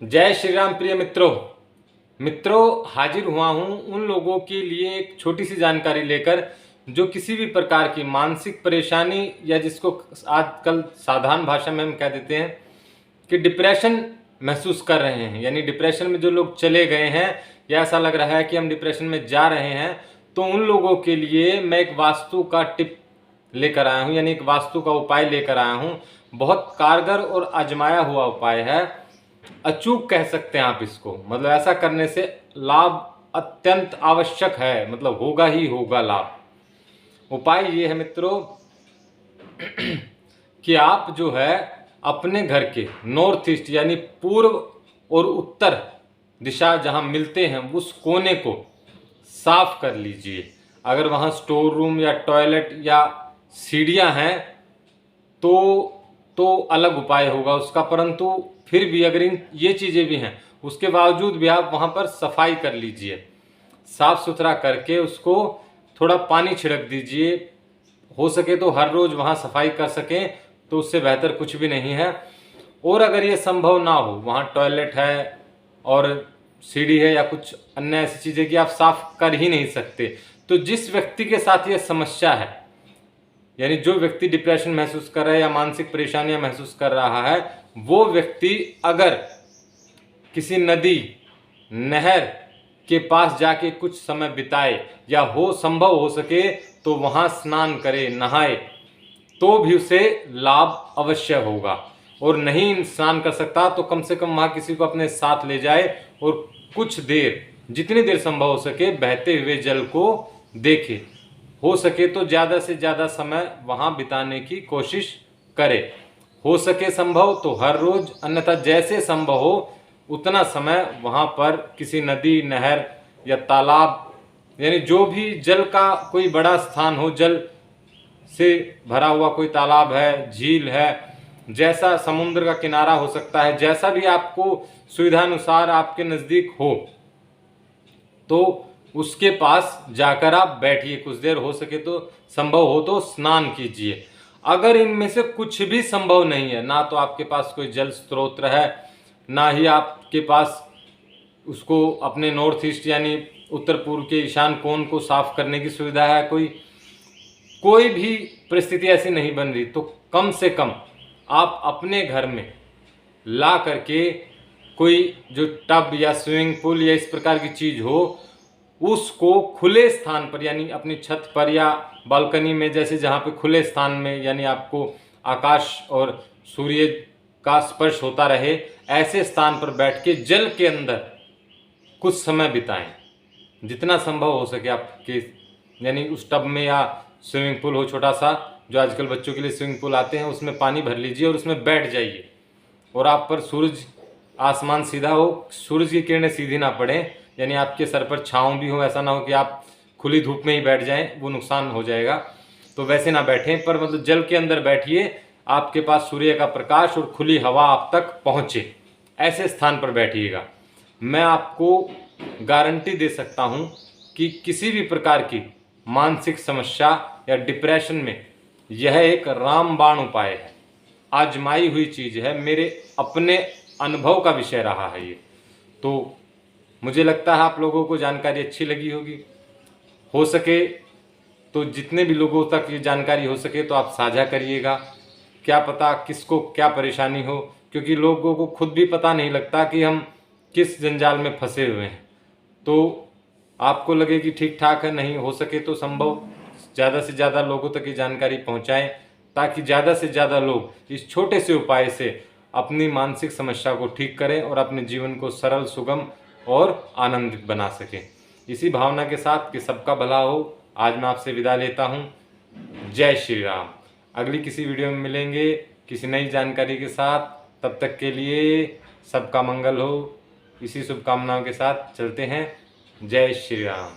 जय श्री राम प्रिय मित्रों हाजिर हुआ हूँ उन लोगों के लिए एक छोटी सी जानकारी लेकर जो किसी भी प्रकार की मानसिक परेशानी या जिसको आजकल साधारण भाषा में हम कह देते हैं कि डिप्रेशन महसूस कर रहे हैं, यानी डिप्रेशन में जो लोग चले गए हैं या ऐसा लग रहा है कि हम डिप्रेशन में जा रहे हैं, तो उन लोगों के लिए मैं एक वास्तु का टिप लेकर आया हूँ, यानी एक वास्तु का उपाय लेकर आया हूँ। बहुत कारगर और आजमाया हुआ उपाय है, अचूक कह सकते हैं आप इसको। मतलब ऐसा करने से लाभ अत्यंत आवश्यक है, मतलब होगा ही होगा लाभ। उपाय ये है मित्रों कि आप जो है अपने घर के नॉर्थ ईस्ट यानी पूर्व और उत्तर दिशा जहां मिलते हैं उस कोने को साफ कर लीजिए। अगर वहां स्टोर रूम या टॉयलेट या सीढ़ियां हैं तो अलग उपाय होगा उसका, परंतु फिर भी अगर ये चीज़ें भी हैं उसके बावजूद भी आप वहाँ पर सफाई कर लीजिए। साफ सुथरा करके उसको थोड़ा पानी छिड़क दीजिए। हो सके तो हर रोज़ वहाँ सफाई कर सकें तो उससे बेहतर कुछ भी नहीं है। और अगर ये संभव ना हो, वहाँ टॉयलेट है और सीढ़ी है या कुछ अन्य ऐसी चीज़ें कि आप साफ कर ही नहीं सकते, तो जिस व्यक्ति के साथ ये समस्या है, यानी जो व्यक्ति डिप्रेशन महसूस कर रहा है या मानसिक परेशानियां महसूस कर रहा है, वो व्यक्ति अगर किसी नदी नहर के पास जाके कुछ समय बिताए या संभव हो सके तो वहां स्नान करे, नहाए, तो भी उसे लाभ अवश्य होगा। और नहीं स्नान कर सकता तो कम से कम वहां किसी को अपने साथ ले जाए और कुछ देर, जितनी देर संभव हो सके, बहते हुए जल को देखे। हो सके तो ज़्यादा से ज़्यादा समय वहाँ बिताने की कोशिश करे। हो सके संभव तो हर रोज़, अन्यथा जैसे संभव हो उतना समय वहाँ पर किसी नदी नहर या तालाब, यानी जो भी जल का कोई बड़ा स्थान हो, जल से भरा हुआ कोई तालाब है, झील है, जैसा समुद्र का किनारा हो सकता है, जैसा भी आपको सुविधानुसार आपके नज़दीक हो, तो उसके पास जाकर आप बैठिए कुछ देर। हो सके तो संभव हो तो स्नान कीजिए। अगर इनमें से कुछ भी संभव नहीं है, ना तो आपके पास कोई जल स्रोत है, ना ही आपके पास उसको अपने नॉर्थ ईस्ट यानी उत्तर पूर्व के ईशान कोण को साफ करने की सुविधा है, कोई भी परिस्थिति ऐसी नहीं बन रही, तो कम से कम आप अपने घर में ला करके कोई जो टब या स्विमिंग पूल या इस प्रकार की चीज़ हो, उसको खुले स्थान पर, यानी अपनी छत पर या बालकनी में, जैसे जहाँ पे खुले स्थान में यानी आपको आकाश और सूर्य का स्पर्श होता रहे, ऐसे स्थान पर बैठ के जल के अंदर कुछ समय बिताएं, जितना संभव हो सके आपके, यानी उस टब में या स्विमिंग पूल हो छोटा सा, जो आजकल बच्चों के लिए स्विमिंग पूल आते हैं, उसमें पानी भर लीजिए और उसमें बैठ जाइए। और आप पर सूरज, आसमान सीधा हो, सूरज की किरणें सीधी ना पड़े, यानी आपके सर पर छाँव भी हो, ऐसा ना हो कि आप खुली धूप में ही बैठ जाएं, वो नुकसान हो जाएगा। तो वैसे ना बैठें, पर मतलब जल के अंदर बैठिए, आपके पास सूर्य का प्रकाश और खुली हवा आप तक पहुँचे, ऐसे स्थान पर बैठिएगा। मैं आपको गारंटी दे सकता हूँ कि किसी भी प्रकार की मानसिक समस्या या डिप्रेशन में यह एक रामबाण उपाय है, आजमाई हुई चीज़ है, मेरे अपने अनुभव का विषय रहा है ये। तो मुझे लगता है आप लोगों को जानकारी अच्छी लगी होगी। हो सके तो जितने भी लोगों तक ये जानकारी हो सके तो आप साझा करिएगा। क्या पता किसको क्या परेशानी हो, क्योंकि लोगों को खुद भी पता नहीं लगता कि हम किस जंजाल में फंसे हुए हैं। तो आपको लगे कि ठीक ठाक है, नहीं हो सके तो संभव ज़्यादा से ज़्यादा लोगों तक ये जानकारी पहुँचाएँ, ताकि ज़्यादा से ज़्यादा लोग इस छोटे से उपाय से अपनी मानसिक समस्या को ठीक करें और अपने जीवन को सरल, सुगम और आनंदित बना सकें। इसी भावना के साथ कि सबका भला हो, आज मैं आपसे विदा लेता हूँ। जय श्री राम। अगली किसी वीडियो में मिलेंगे किसी नई जानकारी के साथ। तब तक के लिए सबका मंगल हो, इसी शुभकामनाओं के साथ चलते हैं। जय श्री राम।